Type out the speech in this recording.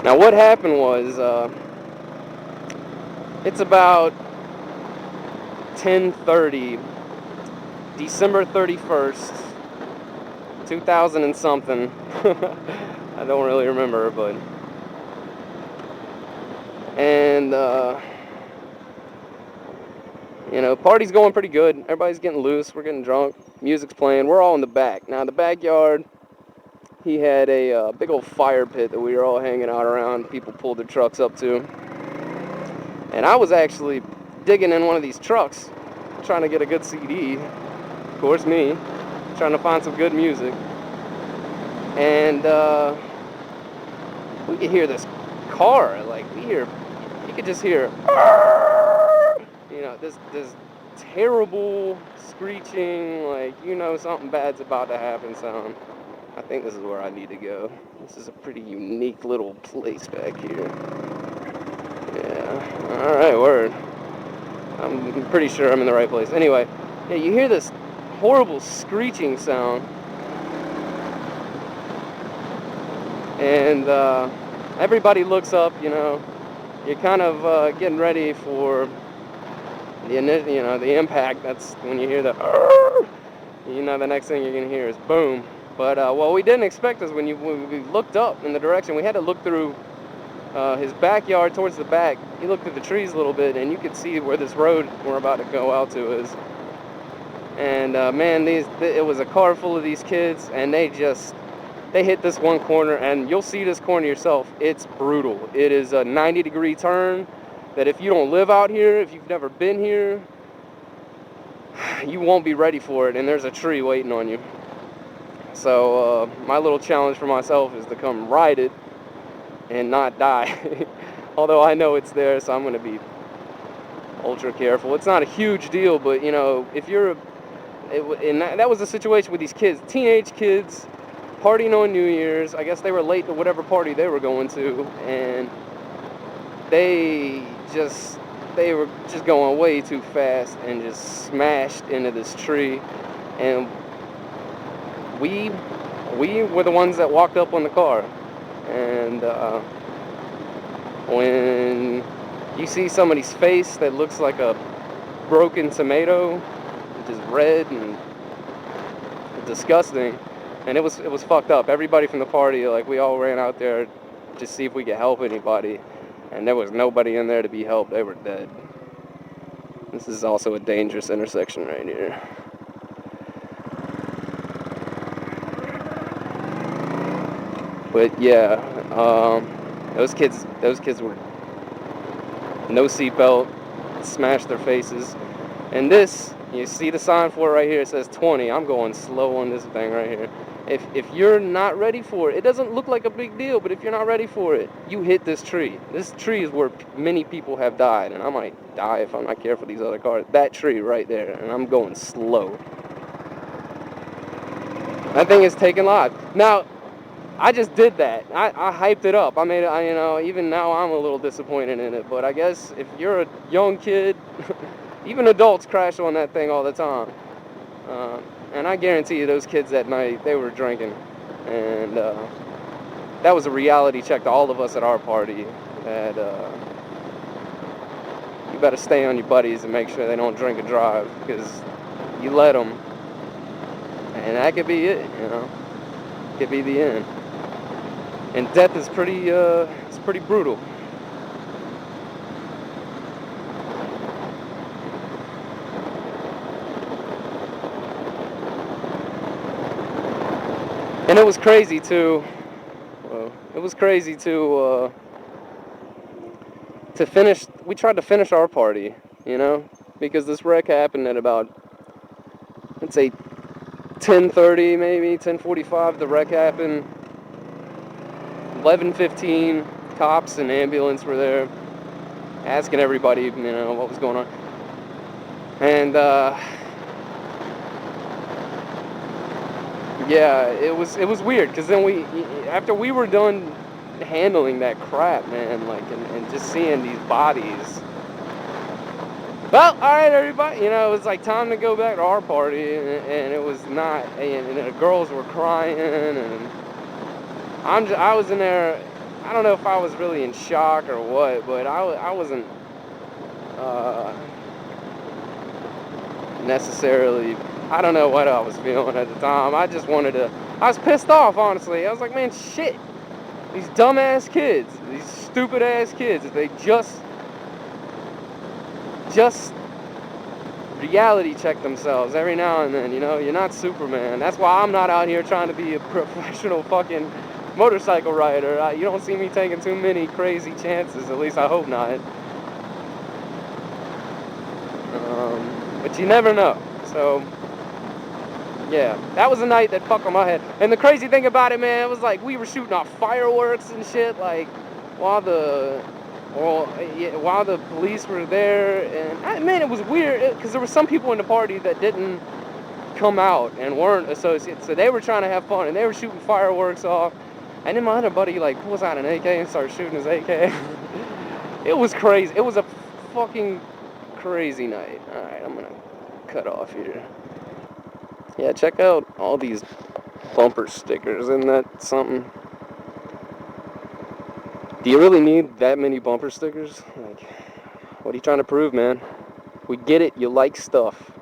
Now, what happened was, it's about 10:30, December 31st, 2000 and something. I don't really remember, but and party's going pretty good. Everybody's getting loose. We're getting drunk. Music's playing. We're all in the back. Now, in the backyard, he had a big old fire pit that we were all hanging out around. People pulled their trucks up to. And I was actually digging in one of these trucks, trying to get a good CD. Of course, me, trying to find some good music. And we could hear this car. You could just hear, this terrible screeching, something bad's about to happen sound. I think this is where I need to go. This is a pretty unique little place back here. Yeah, alright, word. I'm pretty sure I'm in the right place. Anyway, yeah, you hear this horrible screeching sound. And everybody looks up, You're kind of getting ready for the impact. That's when you hear the the next thing you're going to hear is boom. But what we didn't expect is when we looked up in the direction, we had to look through his backyard towards the back. You look through the trees a little bit, and you could see where this road we're about to go out to is. And man, it was a car full of these kids, and they hit this one corner, and you'll see this corner yourself. It's brutal. It is a 90-degree turn that if you don't live out here, if you've never been here, you won't be ready for it, and there's a tree waiting on you. So my little challenge for myself is to come ride it and not die. Although I know it's there, so I'm going to be ultra careful. It's not a huge deal, but if you're, and that was the situation with these kids, teenage kids, partying on New Year's. I guess they were late to whatever party they were going to, and they were just going way too fast and just smashed into this tree. And we were the ones that walked up on the car. And when you see somebody's face that looks like a broken tomato, just red and disgusting, and it was fucked up. Everybody from the party, we all ran out there to see if we could help anybody, and there was nobody in there to be helped. They were dead. This is also a dangerous intersection right here. But yeah, those kids were no seatbelt, smashed their faces. And this, you see the sign for it right here, it says 20. I'm going slow on this thing right here. If you're not ready for it, it doesn't look like a big deal, but if you're not ready for it, you hit this tree. This tree is where many people have died, and I might die if I'm not careful these other cars. That tree right there, and I'm going slow. That thing is taking lives. Now, I just did that. I hyped it up. I made it, even now I'm a little disappointed in it, but I guess if you're a young kid, even adults crash on that thing all the time. And I guarantee you those kids that night, they were drinking. And that was a reality check to all of us at our party, that you better stay on your buddies and make sure they don't drink and drive, because you let them, and that could be it, could be the end. And death is it's pretty brutal. And it was crazy too. It was crazy to finish. We tried to finish our party, because this wreck happened at about, let's say, 10:30, maybe 10:45. The wreck happened. 11:15. Cops and ambulance were there, asking everybody, what was going on. And yeah, it was weird, because then after we were done handling that crap, man, and just seeing these bodies. Well, all right, everybody, it was time to go back to our party, and it was not, and the girls were crying, and I was in there. I don't know if I was really in shock or what, but I wasn't necessarily, I don't know what I was feeling at the time. I just wanted to, I was pissed off, honestly. I was like, man, shit. These dumbass kids, these stupid ass kids, if they just reality check themselves every now and then, you know? You're not Superman. That's why I'm not out here trying to be a professional fucking motorcycle rider. You don't see me taking too many crazy chances, at least I hope not. But you never know. So, yeah, that was a night that fucked on my head. And the crazy thing about it, man, it was like we were shooting off fireworks and shit, like, while the police were there. And, man, it was weird, because there were some people in the party that didn't come out and weren't associates. So they were trying to have fun, and they were shooting fireworks off. And then my other buddy, like, pulls out an AK and starts shooting his AK. It was crazy. It was a fucking crazy night. Alright, I'm gonna cut off here. Yeah, check out all these bumper stickers. Isn't that something? Do you really need that many bumper stickers? Like, what are you trying to prove, man? We get it, you like stuff.